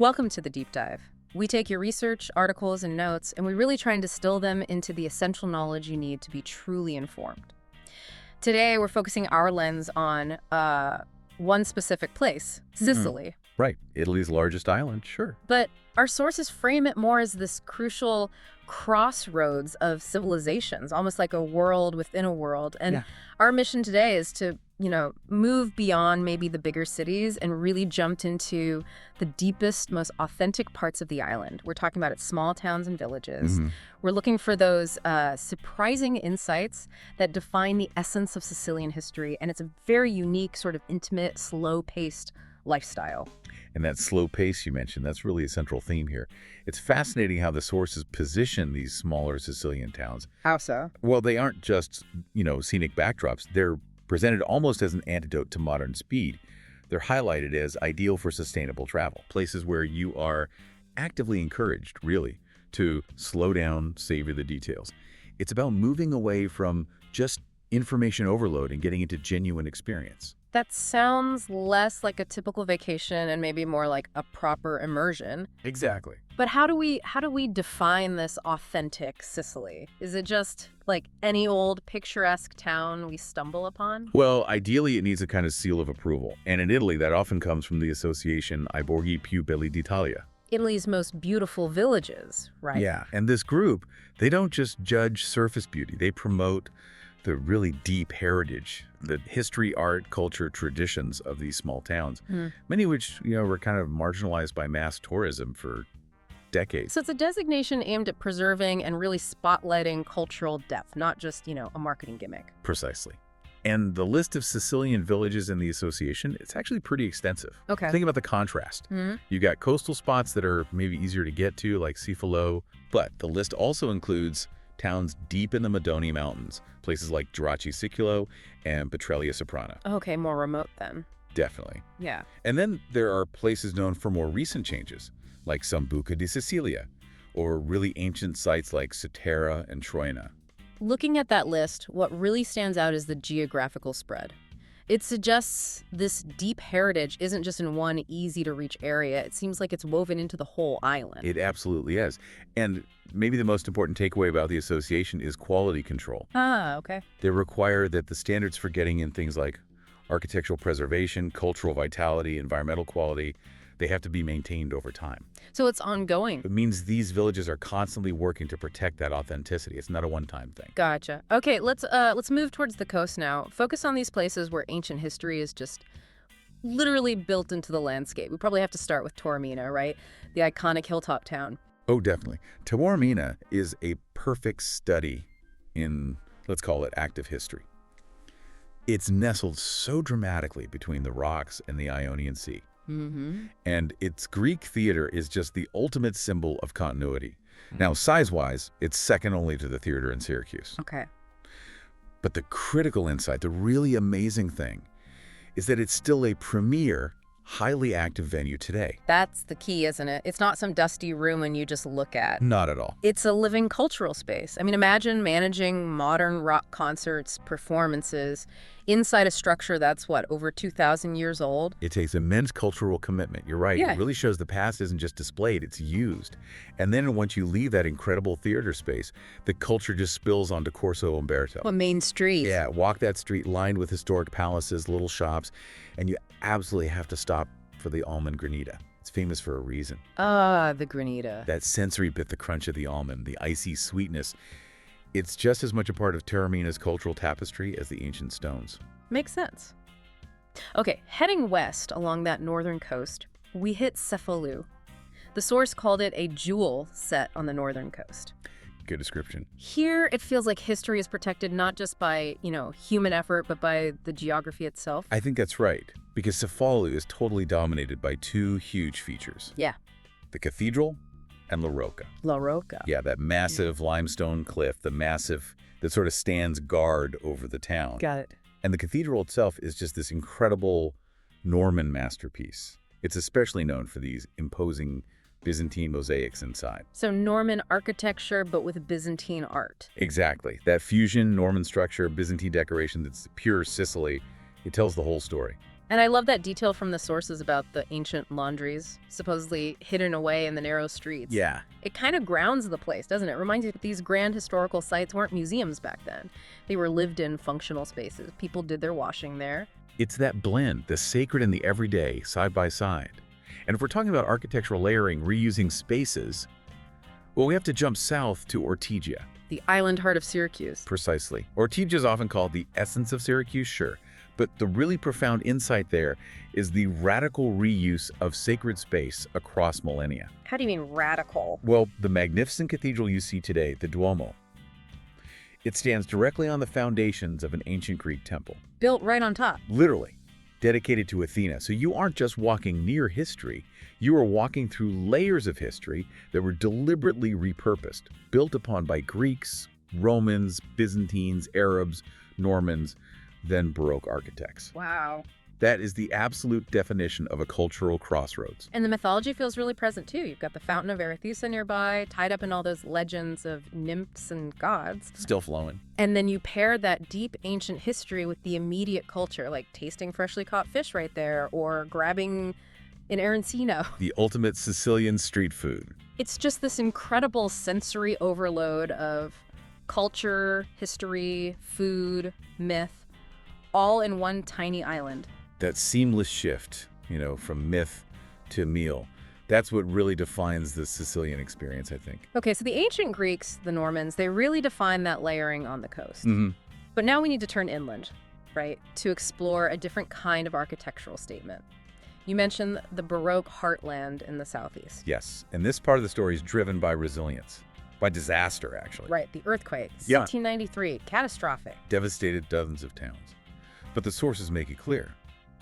Welcome to the Deep Dive. We take your research, articles, and notes, and we really try and distill them into the essential knowledge you need to be truly informed. Today, we're focusing our lens on one specific place, Sicily. Right. Italy's largest island, sure. But our sources frame it more as this crucial crossroads of civilizations, almost like a world within a world. And our mission today is to, move beyond maybe the bigger cities and really jump into the deepest, most authentic parts of the island. We're talking about its small towns and villages. We're looking for those surprising insights that define the essence of Sicilian history. And it's a very unique, sort of intimate, slow-paced lifestyle. And that slow pace you mentioned, that's really a central theme here. It's fascinating how the sources position these smaller Sicilian towns. How so? Well, they aren't just, scenic backdrops. They're presented almost as an antidote to modern speed. They're highlighted as ideal for sustainable travel, places where you are actively encouraged, really, to slow down, savor the details. It's about moving away from just information overload and getting into genuine experience. That sounds less like a typical vacation and maybe more like a proper immersion. Exactly. But how do we define this authentic Sicily? Is it just like any old picturesque town we stumble upon? Well, ideally, it needs a kind of seal of approval. And in Italy, that often comes from the association I Borghi più belli d'Italia. Italy's most beautiful villages, right? Yeah, and this group, they don't just judge surface beauty. They promote the really deep heritage, the history, art, culture, traditions of these small towns, many of which, were kind of marginalized by mass tourism for decades. So it's a designation aimed at preserving and really spotlighting cultural depth, not just, a marketing gimmick. Precisely. And the list of Sicilian villages in the association, it's actually pretty extensive. Okay. Think about the contrast. You got coastal spots that are maybe easier to get to, like Cefalù, but the list also includes towns deep in the Madoni Mountains, places like Gioacchio Siculo and Petralia Soprana. Okay, more remote then. Definitely. Yeah. And then there are places known for more recent changes, like Sambuca di Sicilia, or really ancient sites like Sutera and Troina. Looking at that list, what really stands out is the geographical spread. It suggests this deep heritage isn't just in one easy-to-reach area. It seems like it's woven into the whole island. It absolutely is. And maybe the most important takeaway about the association is quality control. Ah, okay. They require that the standards for getting in things like architectural preservation, cultural vitality, environmental quality, they have to be maintained over time. So it's ongoing. It means these villages are constantly working to protect that authenticity. It's not a one-time thing. Gotcha. Okay, let's move towards the coast now. Focus on these places where ancient history is just literally built into the landscape. We probably have to start with Taormina, right? The iconic hilltop town. Oh, definitely. Taormina is a perfect study in, let's call it, active history. It's nestled so dramatically between the rocks and the Ionian Sea. And its Greek theater is just the ultimate symbol of continuity. Now, size-wise, it's second only to the theater in Syracuse. Okay. But the critical insight, the really amazing thing, is that it's still a premier, highly active venue today. That's the key, isn't it? It's not some dusty room and you just look at. Not at all. It's a living cultural space. I mean, imagine managing modern rock concerts, performances, inside a structure that's, over 2,000 years old? It takes immense cultural commitment. You're right. Yeah. It really shows the past isn't just displayed, it's used. And then once you leave that incredible theater space, the culture just spills onto Corso Umberto. Well, Main Street. Yeah, walk that street lined with historic palaces, little shops, and you absolutely have to stop for the almond granita. It's famous for a reason. Ah, the granita. That sensory bit, the crunch of the almond, the icy sweetness. It's just as much a part of Taormina's cultural tapestry as the ancient stones. Makes sense. Okay, heading west along that northern coast, we hit Cefalù. The source called it a jewel set on the northern coast. Good description. Here, it feels like history is protected not just by, human effort, but by the geography itself. I think that's right, because Cefalù is totally dominated by two huge features. Yeah. The cathedral and La Rocca. La Rocca. Yeah, that massive limestone cliff, that sort of stands guard over the town. Got it. And the cathedral itself is just this incredible Norman masterpiece. It's especially known for these imposing Byzantine mosaics inside. So Norman architecture, but with Byzantine art. Exactly. That fusion, Norman structure, Byzantine decoration that's pure Sicily, it tells the whole story. And I love that detail from the sources about the ancient laundries, supposedly hidden away in the narrow streets. Yeah. It kind of grounds the place, doesn't it? It reminds you that these grand historical sites weren't museums back then. They were lived-in, functional spaces. People did their washing there. It's that blend, the sacred and the everyday, side by side. And if we're talking about architectural layering, reusing spaces, well, we have to jump south to Ortigia. The island heart of Syracuse. Precisely. Ortigia is often called the essence of Syracuse, sure. But the really profound insight there is the radical reuse of sacred space across millennia. How do you mean radical? Well, the magnificent cathedral you see today, the Duomo, it stands directly on the foundations of an ancient Greek temple. Built right on top. Literally, dedicated to Athena. So you aren't just walking near history, you are walking through layers of history that were deliberately repurposed, built upon by Greeks, Romans, Byzantines, Arabs, Normans, then Baroque architects. Wow. That is the absolute definition of a cultural crossroads. And the mythology feels really present, too. You've got the Fountain of Arethusa nearby, tied up in all those legends of nymphs and gods. Still flowing. And then you pair that deep ancient history with the immediate culture, like tasting freshly caught fish right there, or grabbing an arancino. The ultimate Sicilian street food. It's just this incredible sensory overload of culture, history, food, myth, all in one tiny island. That seamless shift, from myth to meal, that's what really defines the Sicilian experience, I think. Okay, so the ancient Greeks, the Normans, they really defined that layering on the coast. Mm-hmm. But now we need to turn inland, right, to explore a different kind of architectural statement. You mentioned the Baroque heartland in the southeast. Yes, and this part of the story is driven by resilience, by disaster, actually. Right, the earthquake, Yeah. 1793, catastrophic. Devastated dozens of towns. But the sources make it clear.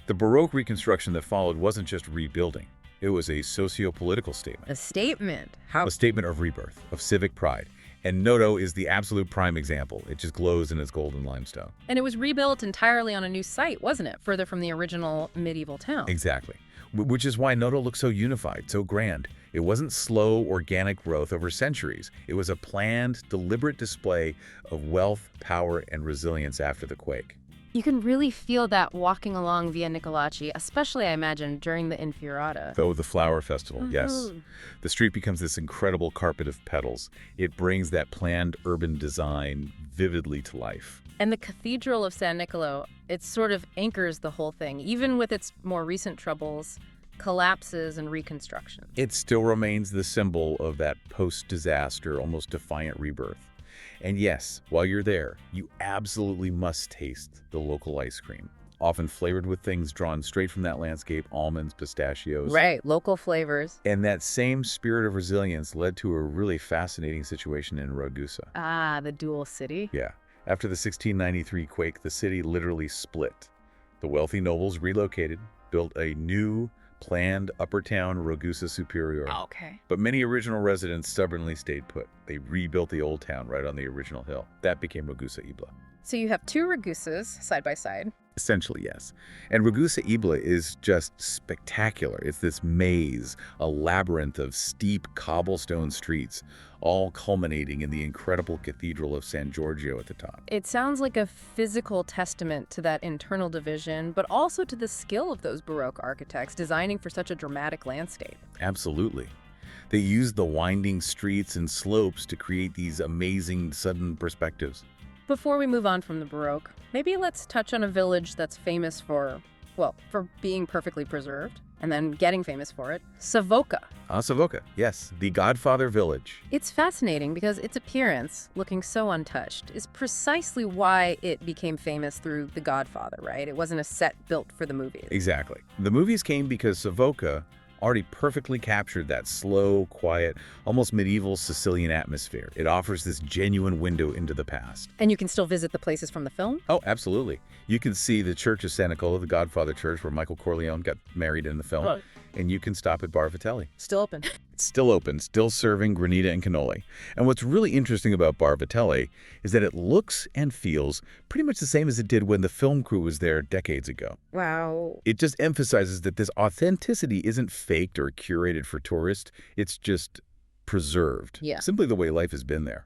The Baroque reconstruction that followed wasn't just rebuilding. It was a socio-political statement. A statement. How? A statement of rebirth, of civic pride. And Noto is the absolute prime example. It just glows in its golden limestone. And it was rebuilt entirely on a new site, wasn't it? Further from the original medieval town. Exactly. Which is why Noto looks so unified, so grand. It wasn't slow, organic growth over centuries. It was a planned, deliberate display of wealth, power, and resilience after the quake. You can really feel that walking along Via Nicolacci, especially, I imagine, during the Infiorata. Oh, the flower festival, yes. The street becomes this incredible carpet of petals. It brings that planned urban design vividly to life. And the Cathedral of San Nicolo, it sort of anchors the whole thing, even with its more recent troubles, collapses, and reconstruction. It still remains the symbol of that post-disaster, almost defiant rebirth. And yes, while you're there, you absolutely must taste the local ice cream, often flavored with things drawn straight from that landscape, almonds, pistachios. Right, local flavors. And that same spirit of resilience led to a really fascinating situation in Ragusa. Ah, the dual city. Yeah. After the 1693 quake, the city literally split. The wealthy nobles relocated, built a new, planned upper town Ragusa Superior. Okay. But many original residents stubbornly stayed put. They rebuilt the old town right on the original hill. That became Ragusa Ibla. So you have two Ragusas side by side. Essentially, yes. And Ragusa Ibla is just spectacular. It's this maze, a labyrinth of steep cobblestone streets, all culminating in the incredible Cathedral of San Giorgio at the top. It sounds like a physical testament to that internal division, but also to the skill of those Baroque architects designing for such a dramatic landscape. Absolutely. They used the winding streets and slopes to create these amazing sudden perspectives. Before we move on from the Baroque, maybe let's touch on a village that's famous for being perfectly preserved, and then getting famous for it, Savoca. Savoca, yes, the Godfather village. It's fascinating because its appearance, looking so untouched, is precisely why it became famous through The Godfather, right? It wasn't a set built for the movies. Exactly. The movies came because Savoca already perfectly captured that slow, quiet, almost medieval Sicilian atmosphere. It offers this genuine window into the past. And you can still visit the places from the film? Oh, absolutely. You can see the Church of San Nicola, the Godfather Church, where Michael Corleone got married in the film. Right. And you can stop at Bar Vitelli. Still open. It's still open, still serving granita and cannoli. And what's really interesting about Bar Vitelli is that it looks and feels pretty much the same as it did when the film crew was there decades ago. Wow. It just emphasizes that this authenticity isn't faked or curated for tourists. It's just preserved. Yeah. Simply the way life has been there.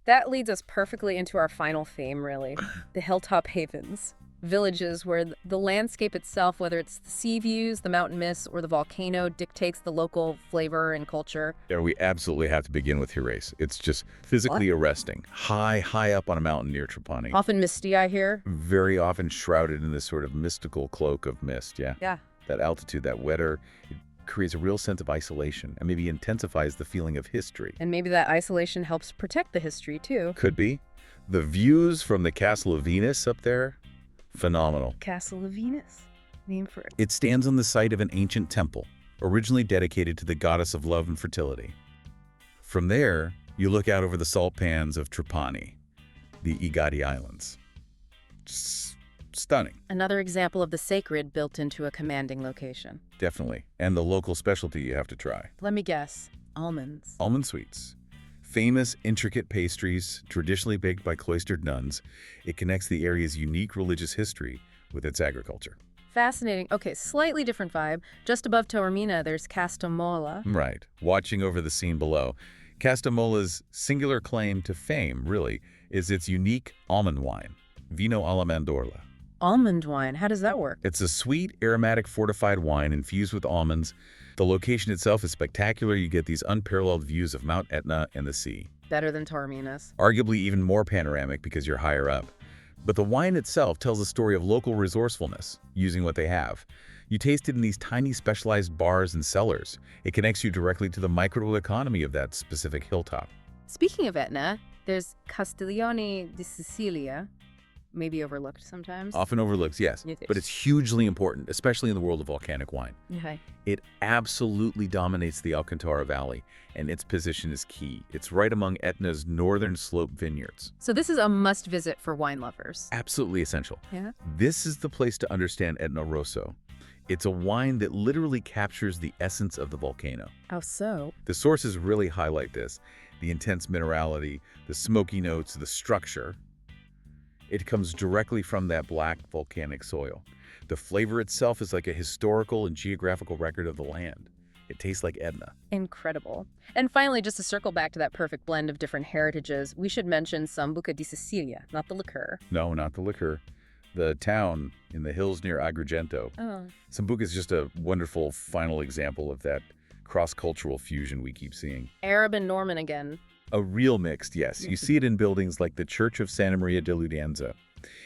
That leads us perfectly into our final theme, really. The hilltop havens. villages where the landscape itself, whether it's the sea views, the mountain mists, or the volcano, dictates the local flavor and culture. Yeah, we absolutely have to begin with Jerez. It's just physically arresting. High up on a mountain near Trapani. Often misty, I hear. Very often shrouded in this sort of mystical cloak of mist, yeah. Yeah. That altitude, that weather, it creates a real sense of isolation and maybe intensifies the feeling of history. And maybe that isolation helps protect the history, too. Could be. The views from the Castle of Venus up there, phenomenal. Castle of Venus, name for it. It stands on the site of an ancient temple, originally dedicated to the goddess of love and fertility. From there, you look out over the salt pans of Trapani, the Egadi Islands. Just stunning. Another example of the sacred built into a commanding location. Definitely. And the local specialty you have to try. Let me guess. Almonds. Almond sweets. Famous, intricate pastries, traditionally baked by cloistered nuns. It connects the area's unique religious history with its agriculture. Fascinating. Okay, slightly different vibe. Just above Taormina, there's Castamola. Right. Watching over the scene below, Castamola's singular claim to fame, really, is its unique almond wine, Vino alla Mandorla. Almond wine. How does that work? It's a sweet, aromatic, fortified wine infused with almonds. The location itself is spectacular. You get these unparalleled views of Mount Etna and the sea. Better than Taormina's. Arguably even more panoramic because you're higher up. But the wine itself tells a story of local resourcefulness, using what they have. You taste it in these tiny specialized bars and cellars. It connects you directly to the microeconomy of that specific hilltop. Speaking of Etna, there's Castiglione di Sicilia. Maybe overlooked sometimes. Often overlooked, yes. But it's hugely important, especially in the world of volcanic wine. Okay. It absolutely dominates the Alcantara Valley, and its position is key. It's right among Etna's northern slope vineyards. So this is a must-visit for wine lovers. Absolutely essential. Yeah. This is the place to understand Etna Rosso. It's a wine that literally captures the essence of the volcano. How so? The sources really highlight this. The intense minerality, the smoky notes, the structure. It comes directly from that black volcanic soil. The flavor itself is like a historical and geographical record of the land. It tastes like Etna. Incredible. And finally, just to circle back to that perfect blend of different heritages, we should mention Sambuca di Sicilia, not the liqueur. No, not the liqueur. The town in the hills near Agrigento. Oh. Sambuca is just a wonderful final example of that cross-cultural fusion we keep seeing. Arab and Norman again. A real mixed, yes. You see it in buildings like the Church of Santa Maria dell'Udienza.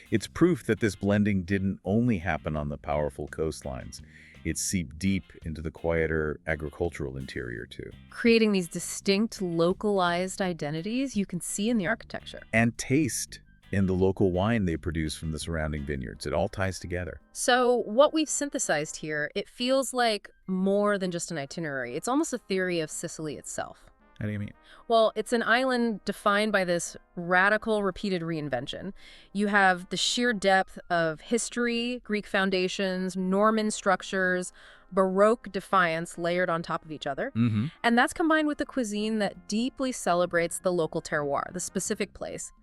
It's proof that this blending didn't only happen on the powerful coastlines. It seeped deep into the quieter agricultural interior, too. Creating these distinct, localized identities you can see in the architecture. And taste in the local wine they produce from the surrounding vineyards. It all ties together. So what we've synthesized here, it feels like more than just an itinerary. It's almost a theory of Sicily itself. How do you mean? Well, it's an island defined by this radical, repeated reinvention. You have the sheer depth of history, Greek foundations, Norman structures, Baroque defiance layered on top of each other. Mm-hmm. And that's combined with the cuisine that deeply celebrates the local terroir, the specific place.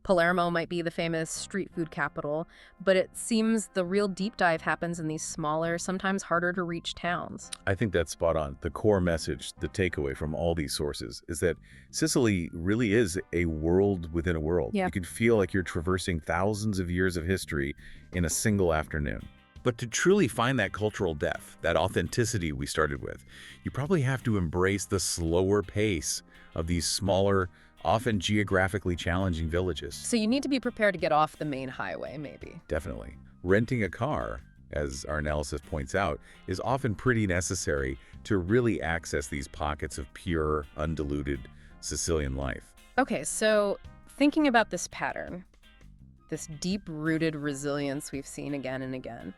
Palermo might be the famous street food capital, but it seems the real deep dive happens in these smaller, sometimes harder to reach towns. I think that's spot on. The core message, the takeaway from all these sources is that Sicily really is a world within a world. Yeah. You can feel like you're traversing thousands of years of history in a single afternoon. But to truly find that cultural depth, that authenticity we started with, you probably have to embrace the slower pace of these smaller, often geographically challenging villages. So you need to be prepared to get off the main highway, maybe. Definitely. Renting a car, as our analysis points out, is often pretty necessary to really access these pockets of pure, undiluted Sicilian life. Okay, so thinking about this pattern, this deep-rooted resilience we've seen again and again,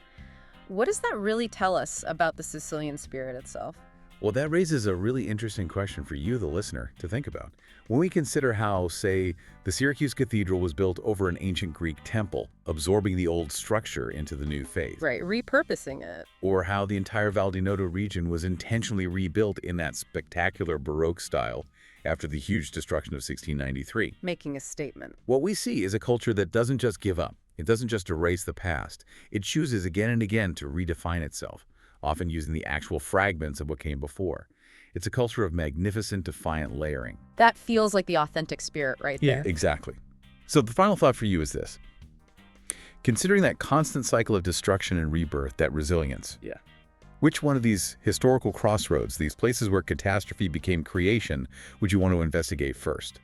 what does that really tell us about the Sicilian spirit itself? Well, that raises a really interesting question for you, the listener, to think about. When we consider how, say, the Syracuse Cathedral was built over an ancient Greek temple, absorbing the old structure into the new faith. Right, repurposing it. Or how the entire Val di Noto region was intentionally rebuilt in that spectacular Baroque style after the huge destruction of 1693. Making a statement. What we see is a culture that doesn't just give up. It doesn't just erase the past. It chooses again and again to redefine itself, often using the actual fragments of what came before. It's a culture of magnificent, defiant layering. That feels like the authentic spirit right there. Yeah, exactly. So the final thought for you is this. Considering that constant cycle of destruction and rebirth, that resilience. Yeah. Which one of these historical crossroads, these places where catastrophe became creation, would you want to investigate first?